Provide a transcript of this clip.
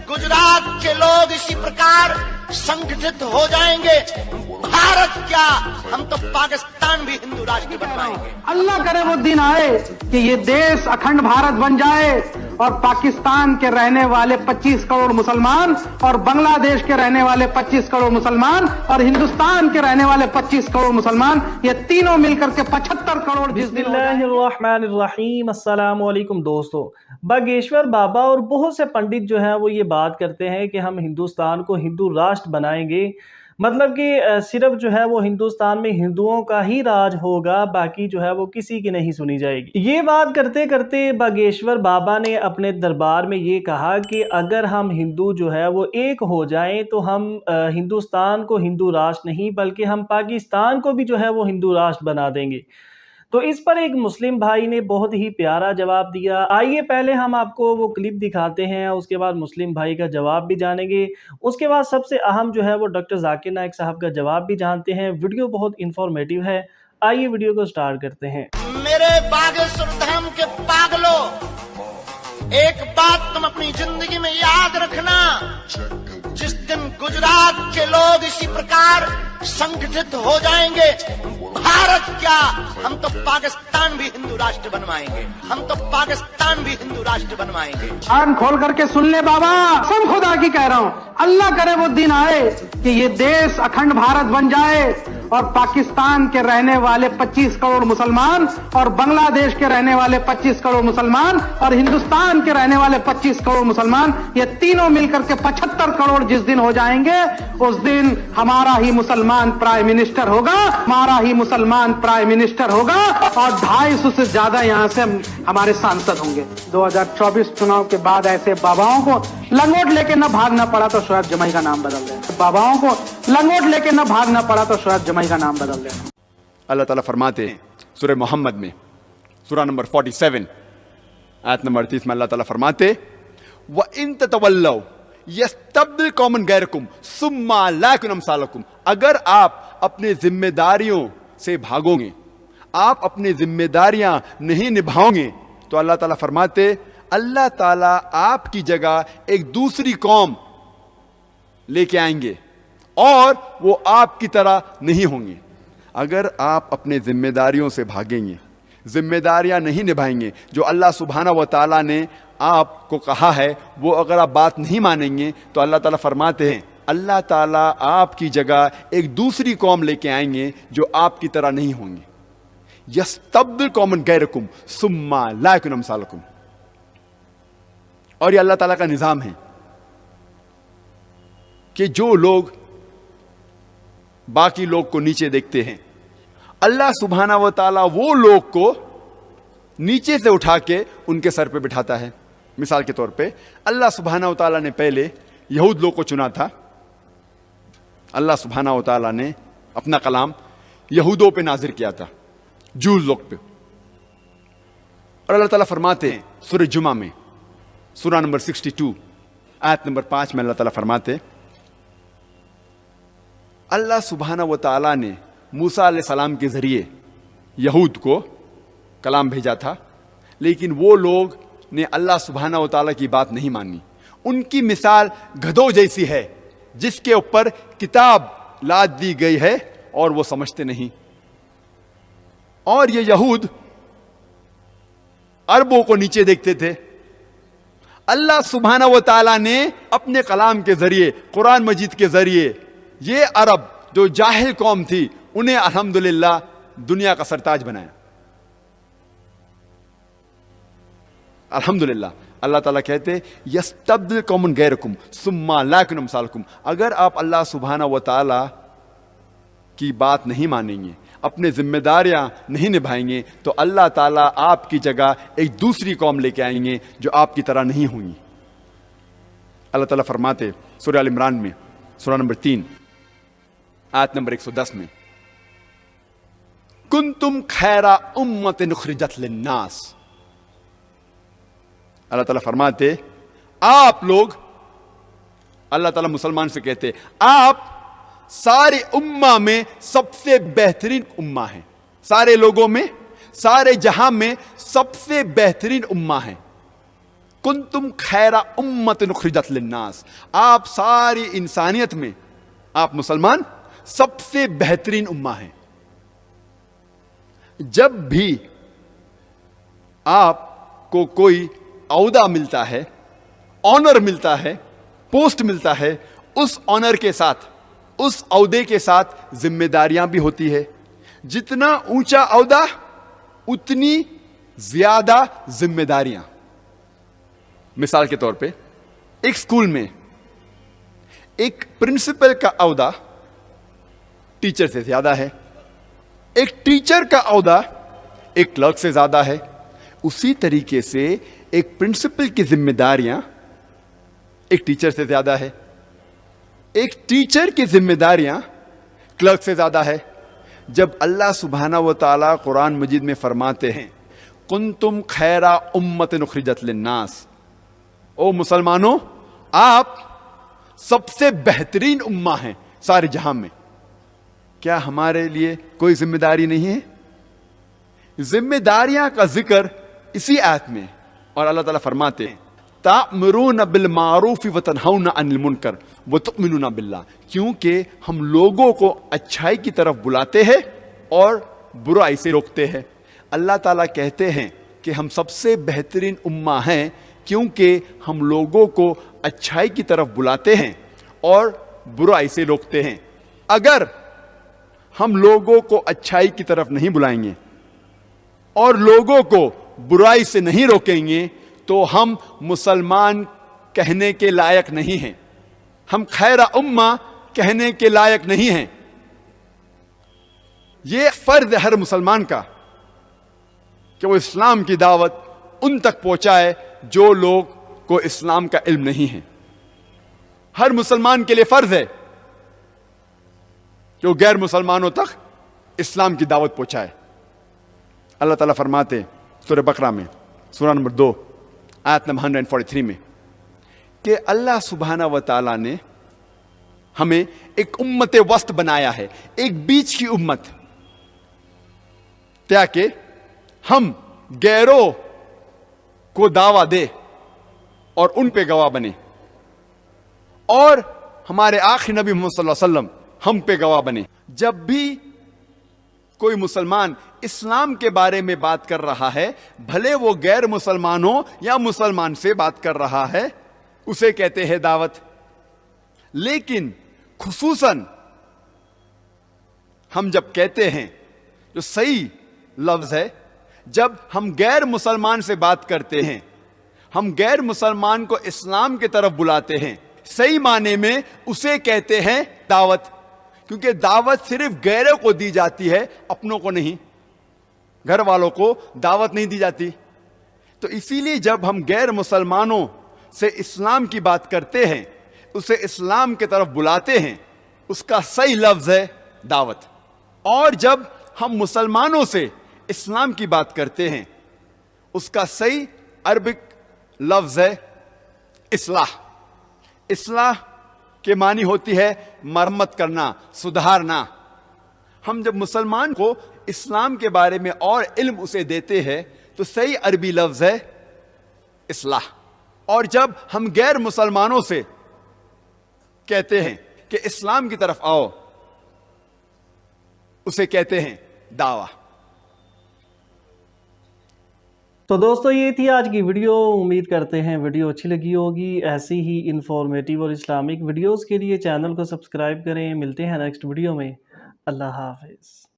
गुजरात के लोग इसी प्रकार संगठित हो जाएंगे, भारत क्या हम तो पाकिस्तान भी हिंदू राष्ट्र बनवाएंगे। अल्लाह करे वो दिन आए कि ये देश अखंड भारत बन जाए और पाकिस्तान के रहने वाले 25 करोड़ मुसलमान और बांग्लादेश के रहने वाले 25 करोड़ मुसलमान और हिंदुस्तान के रहने वाले 25 करोड़ मुसलमान, ये तीनों मिलकर के 75 करोड़ जिस दिन। बिस्मिल्लाहिर्रहमानिर्रहीम। अस्सलाम वालेकुम दोस्तों। बागेश्वर बाबा और बहुत से पंडित जो हैं वो ये बात करते हैं कि हम हिंदुस्तान को हिंदू राष्ट्र बनाएंगे, मतलब कि सिर्फ जो है वो हिंदुस्तान में हिंदुओं का ही राज होगा, बाकी जो है वो किसी की नहीं सुनी जाएगी। ये बात करते करते बागेश्वर बाबा ने अपने दरबार में ये कहा कि अगर हम हिंदू जो है वो एक हो जाएं तो हम हिंदुस्तान को हिंदू राष्ट्र नहीं बल्कि हम पाकिस्तान को भी जो है वो हिंदू राष्ट्र बना देंगे। तो इस पर एक मुस्लिम भाई ने बहुत ही प्यारा जवाब दिया। आइए पहले हम आपको वो क्लिप दिखाते हैं, उसके बाद मुस्लिम भाई का जवाब भी जानेंगे, उसके बाद सबसे अहम जो है वो डॉक्टर जाकिर नाइक साहब का जवाब भी जानते हैं। वीडियो बहुत इंफॉर्मेटिव है, आइए वीडियो को स्टार्ट करते हैं। मेरे बागेश्वर धाम के पागलों, एक बात तुम अपनी जिंदगी में याद रखना, जिस दिन गुजरात के लोग इसी प्रकार संगठित हो जाएंगे, भारत क्या हम तो पाकिस्तान भी हिंदू राष्ट्र बनवाएंगे, हम तो पाकिस्तान भी हिंदू राष्ट्र बनवाएंगे। कान खोल करके सुन ले बाबा, सब खुदा की कह रहा हूँ। अल्लाह करे वो दिन आए कि ये देश अखंड भारत बन जाए और पाकिस्तान के रहने वाले 25 करोड़ मुसलमान और बांग्लादेश के रहने वाले 25 करोड़ मुसलमान और हिंदुस्तान के रहने वाले 25 करोड़ मुसलमान, ये तीनों मिलकर के 75 करोड़ जिस दिन हो जाएंगे, उस दिन हमारा ही मुसलमान प्राइम मिनिस्टर होगा, हमारा ही मुसलमान प्राइम मिनिस्टर होगा और 250 से ज्यादा यहाँ से हमारे सांसद होंगे। 2024 चुनाव के बाद ऐसे बाबाओं को लंगोट लेके न भागना पड़ा तो शोएब जमाई का नाम बदल देना। बाबाओं को लंगोट लेके न भागना पड़ा तो शोएब जमाई का नाम बदल देना। अल्लाह ताला फरमाते हैं सूरह मोहम्मद में, सूरह नंबर 47 आयत नंबर 30 में अल्लाह ताला फरमाते, व इन ततवल्लौ यस्तब्दिल कौमन गैरकुम सुम्मा ला यकुन अमसालकुम। अगर आप अपने जिम्मेदारियों से भागोगे, आप अपनी जिम्मेदारियां नहीं निभाओगे, तो अल्लाह ताला फरमाते अल्लाह ताला आपकी जगह एक दूसरी कौम लेके आएंगे और वो आपकी तरह नहीं होंगे। अगर आप अपने जिम्मेदारियों से भागेंगे, जिम्मेदारियां नहीं निभाएंगे, जो अल्लाह सुब्हाना व ताला ने आपको कहा है, वो अगर आप बात नहीं मानेंगे, तो अल्लाह ताला फरमाते हैं अल्लाह ताला आपकी जगह एक दूसरी कौम लेके आएंगे जो आपकी तरह नहीं होंगे। यस्तब्दिल कौमन गैरकुम सुम्मा ला यकुन अमसालकुम। और ये अल्लाह ताला का निजाम है कि जो लोग बाकी लोग को नीचे देखते हैं, अल्लाह सुब्हाना व ताला वो लोग को नीचे से उठा के उनके सर पे बिठाता है। मिसाल के तौर पे अल्लाह सुब्हाना व ताला ने पहले यहूद लोग को चुना था। अल्लाह सुब्हाना व ताला ने अपना कलाम यहूदों पे नाजिर किया था, जूस लोग पे। और अल्लाह ताला फरमाते हैं सूरह जुमा में, सूरह नंबर 62 आयत नंबर 5 में अल्लाह ताला फरमाते, अल्लाह सुब्हाना व ताला ने मूसा अलैहि सलाम के जरिए यहूद को कलाम भेजा था, लेकिन वो लोग ने अल्लाह सुब्हाना व ताला की बात नहीं मानी। उनकी मिसाल गधों जैसी है जिसके ऊपर किताब लाद दी गई है और वो समझते नहीं। और ये यहूद अरबों को नीचे देखते थे। अल्लाह सुब्हाना व ताला ने अपने कलाम के जरिए, कुरान मजीद के जरिए, ये अरब जो जाहिल कौम थी, उन्हें अल्हम्दुलिल्लाह दुनिया का सरताज बनाया। अल्हम्दुलिल्लाह। अल्लाह ताला कहते यस्तब्दिल कौमन गैरकुम सुम्मा ला यकुन अमसालकुम। अगर आप अल्लाह सुब्हाना व ताला की बात नहीं मानेंगे, अपने जिम्मेदारियां नहीं निभाएंगे, तो अल्लाह ताला आपकी जगह एक दूसरी कौम लेके आएंगे जो आपकी तरह नहीं होंगी। अल्लाह ताला फरमाते सूरह अल इमरान में, सूरह नंबर 3 आयत नंबर 110 में, कुंतुम खैरा उम्मतिन उखरिजत लिन्नास। अल्लाह ताला फरमाते आप लोग, अल्लाह ताला मुसलमान से कहते आप सारे उम्मा में सबसे बेहतरीन उम्मा है, सारे लोगों में, सारे जहां में सबसे बेहतरीन उम्मा है। कुंतुम खैरा उम्मतिन उखरिजत लिन्नास, आप सारी इंसानियत में, आप मुसलमान सबसे बेहतरीन उम्मा हैं। जब भी आपको कोई औहदा मिलता है, ऑनर मिलता है, पोस्ट मिलता है, उस ऑनर के साथ, उस औहदे के साथ जिम्मेदारियां भी होती है। जितना ऊंचा औहदा उतनी ज्यादा जिम्मेदारियां। मिसाल के तौर पे एक स्कूल में एक प्रिंसिपल का औहदा टीचर से ज्यादा है, एक टीचर का औहदा एक क्लर्क से ज्यादा है। उसी तरीके से एक प्रिंसिपल की जिम्मेदारियां एक टीचर से ज्यादा है, एक टीचर की जिम्मेदारियां क्लर्क से ज्यादा है। जब अल्लाह सुब्हानहू व तआला कुरान मजीद में फरमाते हैं कुंतुम खैरा उम्मतिन उखरिजत लिन्नास, ओ मुसलमानों आप सबसे बेहतरीन उम्मा हैं सारे जहां में, क्या हमारे लिए कोई जिम्मेदारी नहीं है? जिम्मेदारियां का जिक्र इसी आयत में, और अल्लाह ताला फरमाते हैं तामुरून बिल मारूफ व तनहौना अनिल मुनकर व तुमिनूना बिल्लाह, क्योंकि हम लोगों को अच्छाई की तरफ बुलाते हैं और बुराई से रोकते हैं। अल्लाह ताला कहते हैं कि हम सबसे बेहतरीन उम्मा हैं क्योंकि हम लोगों को अच्छाई की तरफ बुलाते हैं और बुराई से रोकते हैं। अगर हम लोगों को अच्छाई की तरफ नहीं बुलाएंगे और लोगों को बुराई से नहीं रोकेंगे तो हम मुसलमान कहने के लायक नहीं हैं, हम खैरा उम्मा कहने के लायक नहीं हैं। यह फर्ज है हर मुसलमान का कि वो इस्लाम की दावत उन तक पहुंचाए जो लोग को इस्लाम का इल्म नहीं है। हर मुसलमान के लिए फर्ज है कि वो गैर मुसलमानों तक इस्लाम की दावत पहुंचाए। अल्लाह ताला फरमाते सूरह बकरा में सूरह नंबर 2 आयत नंबर 143 में कि अल्लाह सुब्हाना व तआला ने हमें एक उम्मत वस्त बनाया है, एक बीच की उम्मत, ताकि हम गैरों को दावा दे और उन पे गवाह बने, और हमारे आखिरी नबी मोहम्मद सल्लल्लाहु अलैहि वसल्लम हम पे गवाह बने। जब भी कोई मुसलमान इस्लाम के बारे में बात कर रहा है, भले वो गैर मुसलमानों या मुसलमान से बात कर रहा है, उसे कहते हैं दावत। लेकिन खुसूसन हम जब कहते हैं, जो सही लफ्ज है, जब हम गैर मुसलमान से बात करते हैं, हम गैर मुसलमान को इस्लाम की तरफ बुलाते हैं, सही माने में उसे कहते हैं दावत। क्योंकि दावत सिर्फ गैरों को दी जाती है, अपनों को नहीं, घर वालों को दावत नहीं दी जाती। तो इसीलिए जब हम गैर मुसलमानों से इस्लाम की बात करते हैं, उसे इस्लाम की तरफ बुलाते हैं, उसका सही लफ्ज है दावत। और जब हम मुसलमानों से इस्लाम की बात करते हैं, उसका सही अरबिक लफ्ज है इस्लाह। इस्लाह के मानी होती है मरम्मत करना, सुधारना। हम जब मुसलमान को इस्लाम के बारे में और इल्म उसे देते हैं तो सही अरबी लफ्ज है इस्लाह। और जब हम गैर मुसलमानों से कहते हैं कि इस्लाम की तरफ आओ, उसे कहते हैं दावा। तो दोस्तों ये थी आज की वीडियो। उम्मीद करते हैं वीडियो अच्छी लगी होगी। ऐसी ही इंफॉर्मेटिव और इस्लामिक वीडियोस के लिए चैनल को सब्सक्राइब करें। मिलते हैं नेक्स्ट वीडियो में। अल्लाह हाफिज़।